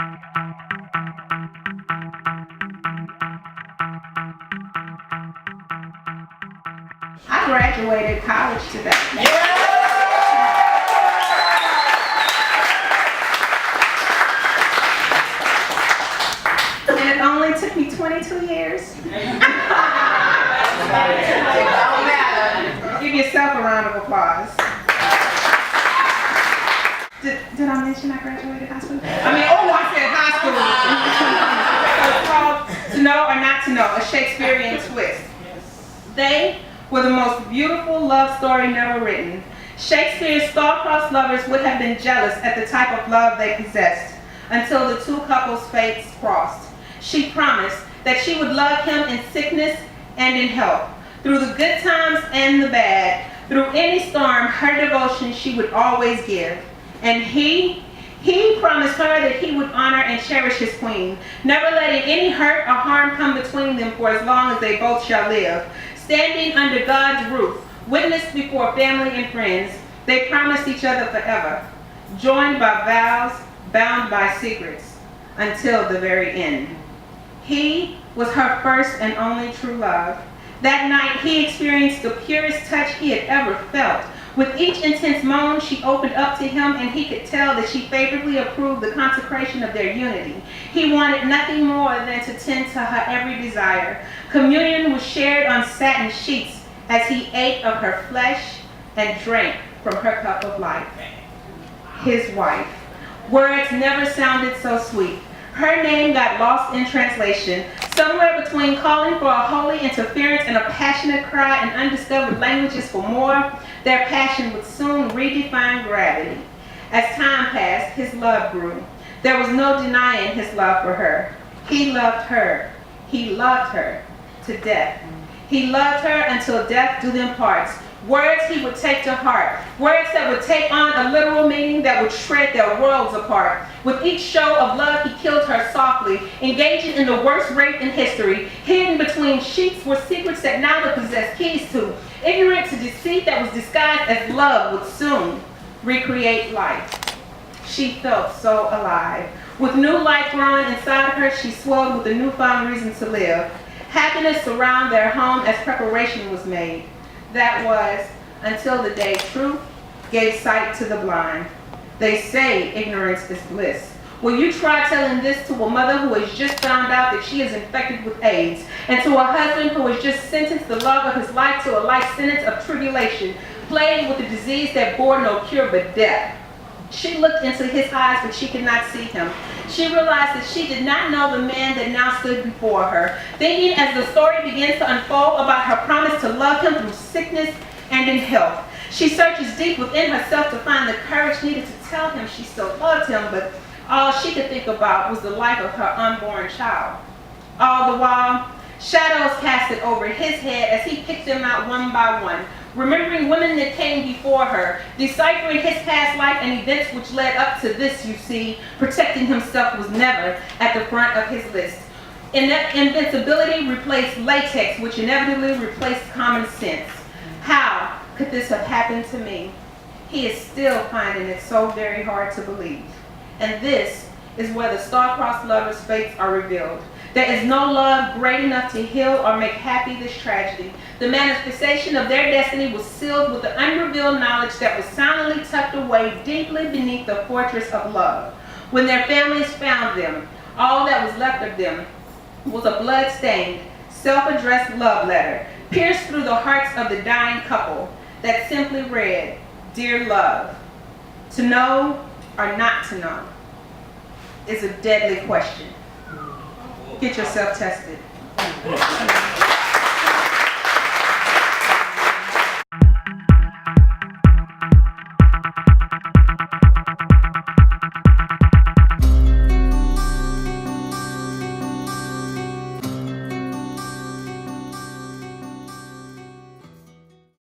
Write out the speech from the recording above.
I graduated college today. And it only took me 22 years. Give yourself a round of applause. Did I mention I graduated high school? I said high school. It's called To Know or Not to Know, a Shakespearean twist. They were the most beautiful love story never written. Shakespeare's star-crossed lovers would have been jealous at the type of love they possessed until the two couples' fates crossed. She promised that she would love him in sickness and in health, through the good times and the bad, through any storm, her devotion she would always give. And he promised her that he would honor and cherish his queen, never letting any hurt or harm come between them for as long as they both shall live. Standing under God's roof, witnessed before family and friends, they promised each other forever, joined by vows, bound by secrets, until the very end. He was her first and only true love. That night he experienced the purest touch he had ever felt. With each intense moan, she opened up to him, and he could tell that she favorably approved the consecration of their unity. He wanted nothing more than to tend to her every desire. Communion was shared on satin sheets as he ate of her flesh and drank from her cup of life. His wife. Words never sounded so sweet. Her name got lost in translation, somewhere between calling for a holy interference and a passionate cry in undiscovered languages for more. Their passion would soon redefine gravity. As time passed, his love grew. There was no denying his love for her. He loved her. He loved her to death. He loved her until death do them parts. Words he would take to heart. Words that would take on a literal meaning that would shred their worlds apart. With each show of love, he killed her softly, engaging in the worst rape in history. Hidden between sheets were secrets that neither possessed keys to. Ignorant to deceit that was disguised as love would soon recreate life. She felt so alive. With new life growing inside of her, she swelled with a newfound reason to live. Happiness surrounded their home as preparation was made. That was until the day truth gave sight to the blind. They say ignorance is bliss. Will you try telling this to a mother who has just found out that she is infected with AIDS, and to a husband who has just sentenced the love of his life to a life sentence of tribulation, plagued with a disease that bore no cure but death? She looked into his eyes, but she could not see him. She realized that she did not know the man that now stood before her. Thinking as the story begins to unfold about her promise to love him through sickness and in health, she searches deep within herself to find the courage needed to tell him she still loved him, but all she could think about was the life of her unborn child. All the while, shadows casted over his head as he picked them out one by one, remembering women that came before her, deciphering his past life and events which led up to this. You see, protecting himself was never at the front of his list. Invincibility replaced latex, which inevitably replaced common sense. How could this have happened to me? He is still finding it so very hard to believe. And this is where the star-crossed lovers' fates are revealed. There is no love great enough to heal or make happy this tragedy. The manifestation of their destiny was sealed with the unrevealed knowledge that was silently tucked away deeply beneath the fortress of love. When their families found them, all that was left of them was a blood-stained, self-addressed love letter, pierced through the hearts of the dying couple, that simply read, "Dear love, to know or not to know is a deadly question. Get yourself tested."